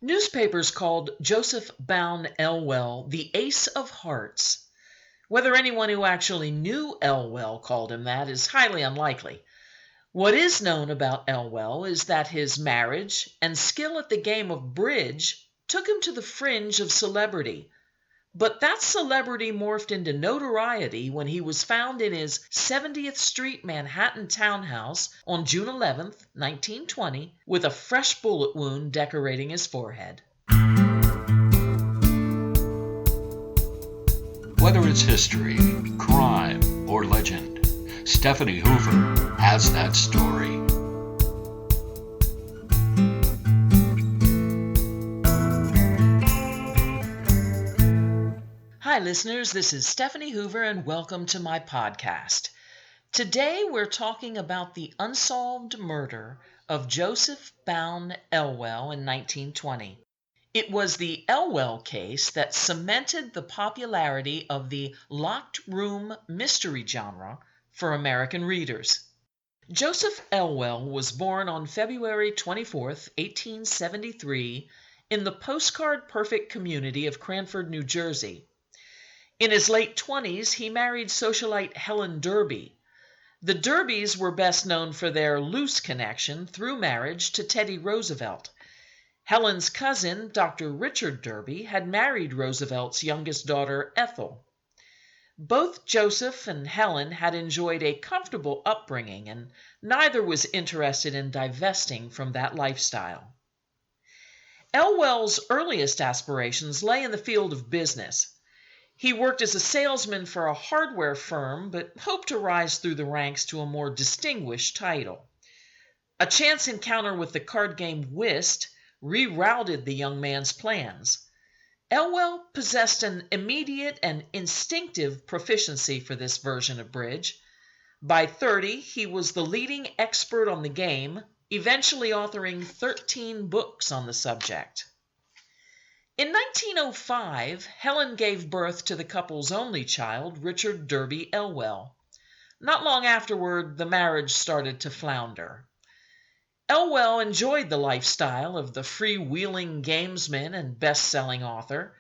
Newspapers called Joseph Bowne Elwell the Ace of Hearts. Whether anyone who actually knew Elwell called him that is highly unlikely. What is known about Elwell is that his marriage and skill at the game of bridge took him to the fringe of celebrity. But that celebrity morphed into notoriety when he was found in his 70th Street Manhattan townhouse on June 11, 1920, with a fresh bullet wound decorating his forehead. Whether it's history, crime, or legend, Stephanie Hoover has that story. Hi, listeners. This is Stephanie Hoover, and welcome to my podcast. Today, we're talking about the unsolved murder of Joseph Bowne Elwell in 1920. It was the Elwell case that cemented the popularity of the locked room mystery genre for American readers. Joseph Elwell was born on February 24, 1873, in the postcard-perfect community of Cranford, New Jersey. In his late 20s, he married socialite Helen Derby. The Derbys were best known for their loose connection through marriage to Teddy Roosevelt. Helen's cousin, Dr. Richard Derby, had married Roosevelt's youngest daughter, Ethel. Both Joseph and Helen had enjoyed a comfortable upbringing, and neither was interested in divesting from that lifestyle. Elwell's earliest aspirations lay in the field of business. He worked as a salesman for a hardware firm, but hoped to rise through the ranks to a more distinguished title. A chance encounter with the card game whist rerouted the young man's plans. Elwell possessed an immediate and instinctive proficiency for this version of bridge. By 30, he was the leading expert on the game, eventually authoring 13 books on the subject. In 1905, Helen gave birth to the couple's only child, Richard Derby Elwell. Not long afterward, the marriage started to flounder. Elwell enjoyed the lifestyle of the freewheeling gamesman and best-selling author.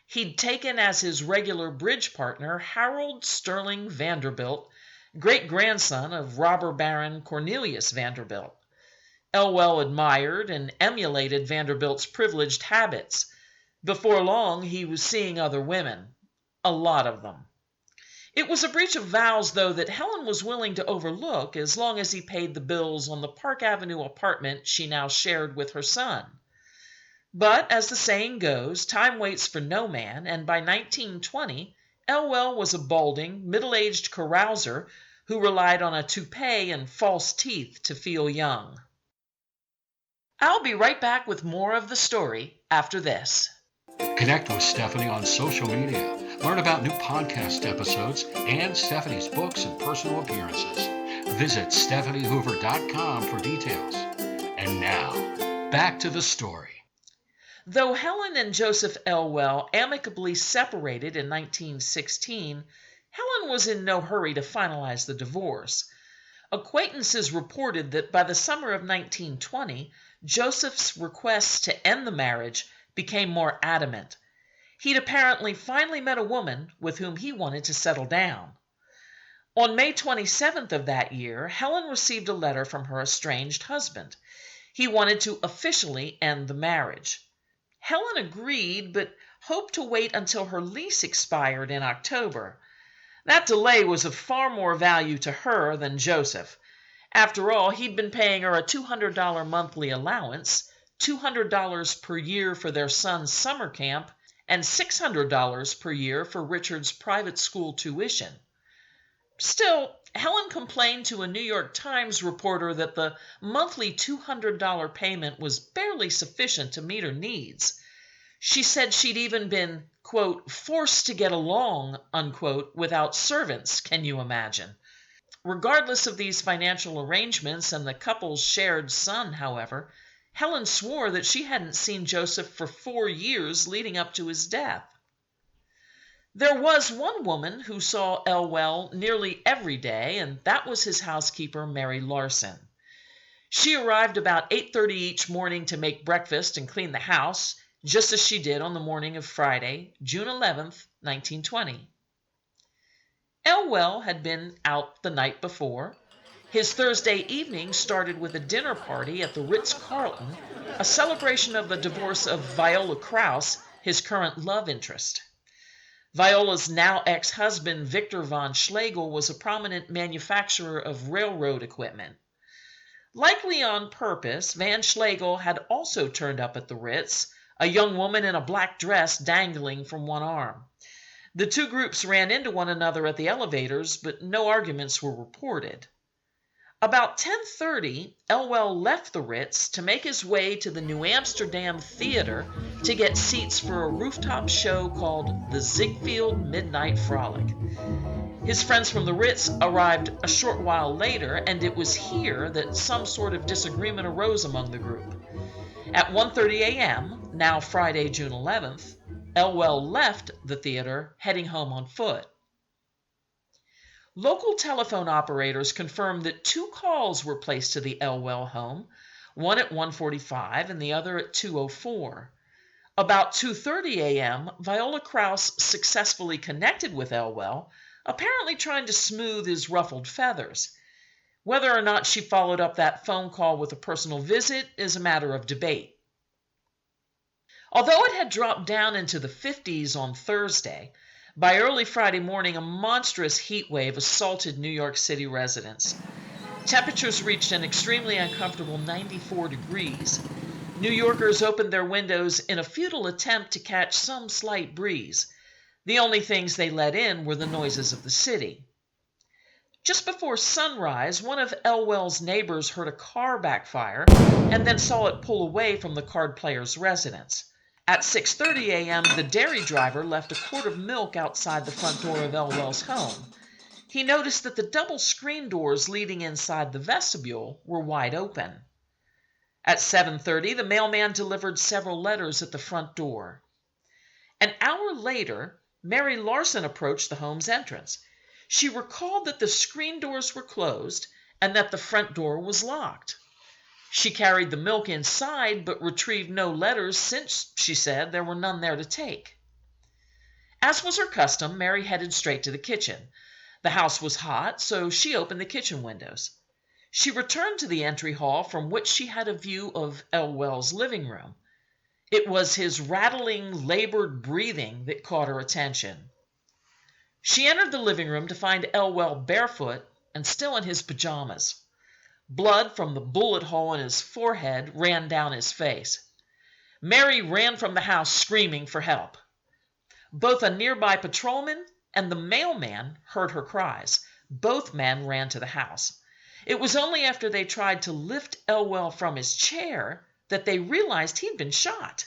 He'd taken as his regular bridge partner Harold Sterling Vanderbilt, great-grandson of robber baron Cornelius Vanderbilt. Elwell admired and emulated Vanderbilt's privileged habits. Before long, he was seeing other women, a lot of them. It was a breach of vows, though, that Helen was willing to overlook as long as he paid the bills on the Park Avenue apartment she now shared with her son. But, as the saying goes, time waits for no man, and by 1920, Elwell was a balding, middle-aged carouser who relied on a toupee and false teeth to feel young. I'll be right back with more of the story after this. Connect with Stephanie on social media. Learn about new podcast episodes and Stephanie's books and personal appearances. Visit StephanieHoover.com for details. And now, back to the story. Though Helen and Joseph Elwell amicably separated in 1916, Helen was in no hurry to finalize the divorce. Acquaintances reported that by the summer of 1920, Joseph's requests to end the marriage became more adamant. He'd apparently finally met a woman with whom he wanted to settle down. On May 27th of that year, Helen received a letter from her estranged husband. He wanted to officially end the marriage. Helen agreed, but hoped to wait until her lease expired in October. That delay was of far more value to her than Joseph. After all, he'd been paying her a $200 monthly allowance, $200 per year for their son's summer camp, and $600 per year for Richard's private school tuition. Still, Helen complained to a New York Times reporter that the monthly $200 payment was barely sufficient to meet her needs. She said she'd even been, quote, forced to get along, unquote, without servants, can you imagine? Regardless of these financial arrangements and the couple's shared son, however, Helen swore that she hadn't seen Joseph for 4 years leading up to his death. There was one woman who saw Elwell nearly every day, and that was his housekeeper, Mary Larson. She arrived about 8:30 each morning to make breakfast and clean the house, just as she did on the morning of Friday, June 11th, 1920. Elwell had been out the night before. His Thursday evening started with a dinner party at the Ritz-Carlton, a celebration of the divorce of Viola Krause, his current love interest. Viola's now ex-husband, Victor von Schlegel, was a prominent manufacturer of railroad equipment. Likely on purpose, Van Schlegel had also turned up at the Ritz, a young woman in a black dress dangling from one arm. The two groups ran into one another at the elevators, but no arguments were reported. About 10:30, Elwell left the Ritz to make his way to the New Amsterdam Theater to get seats for a rooftop show called the Ziegfeld Midnight Frolic. His friends from the Ritz arrived a short while later, and it was here that some sort of disagreement arose among the group. At 1:30 a.m., now Friday, June 11th, Elwell left the theater, heading home on foot. Local telephone operators confirmed that two calls were placed to the Elwell home, one at 1:45 and the other at 2:04. About 2:30 a.m., Viola Krause successfully connected with Elwell, apparently trying to smooth his ruffled feathers. Whether or not she followed up that phone call with a personal visit is a matter of debate. Although it had dropped down into the 50s on Thursday, by early Friday morning a monstrous heat wave assaulted New York City residents. Temperatures reached an extremely uncomfortable 94 degrees. New Yorkers opened their windows in a futile attempt to catch some slight breeze. The only things they let in were the noises of the city. Just before sunrise, one of Elwell's neighbors heard a car backfire and then saw it pull away from the card player's residence. At 6:30 a.m., the dairy driver left a quart of milk outside the front door of Elwell's home. He noticed that the double screen doors leading inside the vestibule were wide open. At 7:30, the mailman delivered several letters at the front door. An hour later, Mary Larson approached the home's entrance. She recalled that the screen doors were closed and that the front door was locked. She carried the milk inside but retrieved no letters since, she said, there were none there to take. As was her custom, Mary headed straight to the kitchen. The house was hot, so she opened the kitchen windows. She returned to the entry hall from which she had a view of Elwell's living room. It was his rattling, labored breathing that caught her attention. She entered the living room to find Elwell barefoot and still in his pajamas. Blood from the bullet hole in his forehead ran down his face. Mary ran from the house screaming for help. Both a nearby patrolman and the mailman heard her cries. Both men ran to the house. It was only after they tried to lift Elwell from his chair that they realized he'd been shot.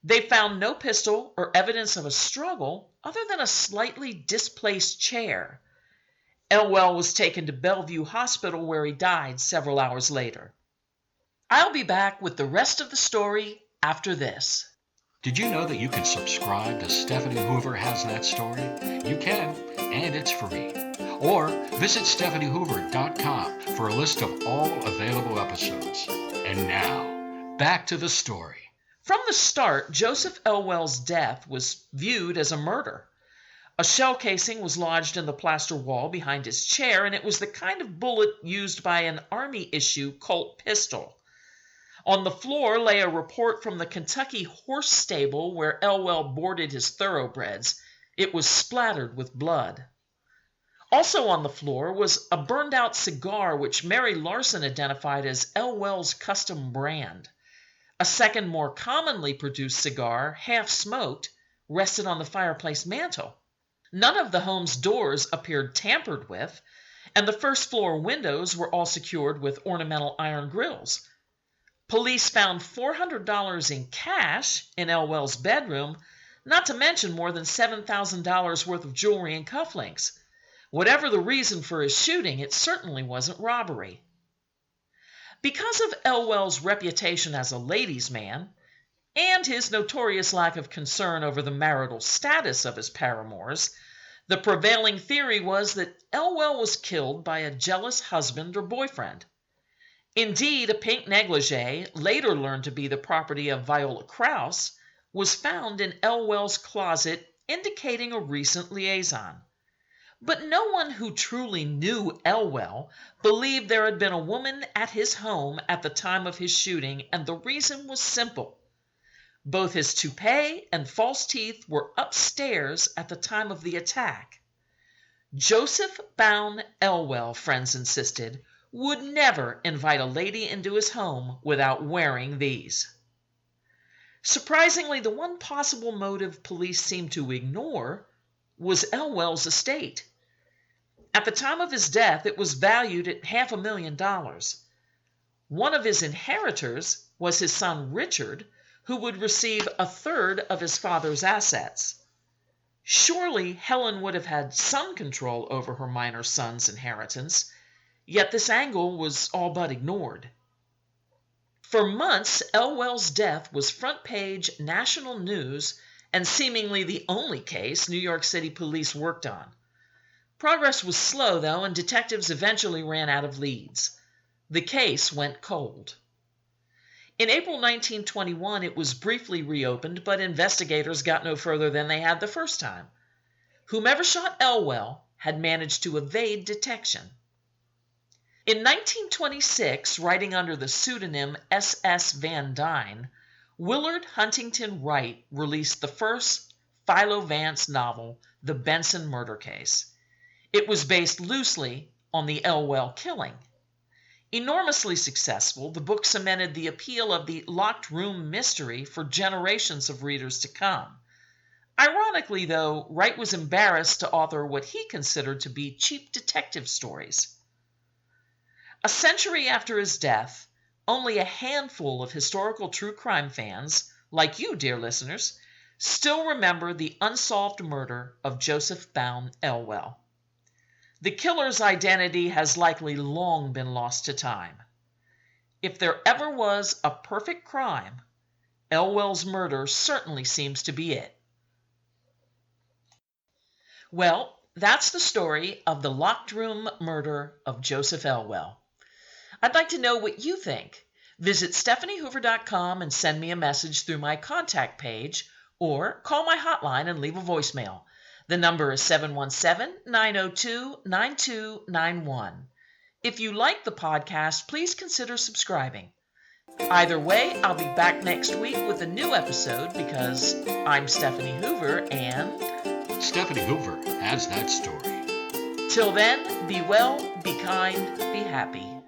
They found no pistol or evidence of a struggle other than a slightly displaced chair. Elwell was taken to Bellevue Hospital where he died several hours later. I'll be back with the rest of the story after this. Did you know that you can subscribe to Stephanie Hoover Has That Story? You can, and it's free. Or visit StephanieHoover.com for a list of all available episodes. And now, back to the story. From the start, Joseph Elwell's death was viewed as a murder. A shell casing was lodged in the plaster wall behind his chair, and it was the kind of bullet used by an Army-issue Colt pistol. On the floor lay a report from the Kentucky horse stable where Elwell boarded his thoroughbreds. It was splattered with blood. Also on the floor was a burned-out cigar which Mary Larson identified as Elwell's custom brand. A second, more commonly produced cigar, half-smoked, rested on the fireplace mantel. None of the home's doors appeared tampered with, and the first-floor windows were all secured with ornamental iron grills. Police found $400 in cash in Elwell's bedroom, not to mention more than $7,000 worth of jewelry and cufflinks. Whatever the reason for his shooting, it certainly wasn't robbery. Because of Elwell's reputation as a ladies' man, and his notorious lack of concern over the marital status of his paramours, the prevailing theory was that Elwell was killed by a jealous husband or boyfriend. Indeed, a pink negligee, later learned to be the property of Viola Krause, was found in Elwell's closet, indicating a recent liaison. But no one who truly knew Elwell believed there had been a woman at his home at the time of his shooting, and the reason was simple. Both his toupee and false teeth were upstairs at the time of the attack. Joseph Bowne Elwell, friends insisted, would never invite a lady into his home without wearing these. Surprisingly, the one possible motive police seemed to ignore was Elwell's estate. At the time of his death, it was valued at $500,000. One of his inheritors was his son Richard, who would receive a third of his father's assets. Surely Helen would have had some control over her minor son's inheritance, yet this angle was all but ignored. For months, Elwell's death was front-page national news and seemingly the only case New York City police worked on. Progress was slow, though, and detectives eventually ran out of leads. The case went cold. In April 1921, it was briefly reopened, but investigators got no further than they had the first time. Whomever shot Elwell had managed to evade detection. In 1926, writing under the pseudonym S.S. Van Dyne, Willard Huntington Wright released the first Philo Vance novel, The Benson Murder Case. It was based loosely on the Elwell killing. Enormously successful, the book cemented the appeal of the locked room mystery for generations of readers to come. Ironically, though, Wright was embarrassed to author what he considered to be cheap detective stories. A century after his death, only a handful of historical true crime fans, like you, dear listeners, still remember the unsolved murder of Joseph Bowne Elwell. The killer's identity has likely long been lost to time. If there ever was a perfect crime, Elwell's murder certainly seems to be it. Well, that's the story of the locked room murder of Joseph Elwell. I'd like to know what you think. Visit StephanieHoover.com and send me a message through my contact page, or call my hotline and leave a voicemail. The number is 717-902-9291. If you like the podcast, please consider subscribing. Either way, I'll be back next week with a new episode because I'm Stephanie Hoover and Stephanie Hoover has that story. Till then, be well, be kind, be happy.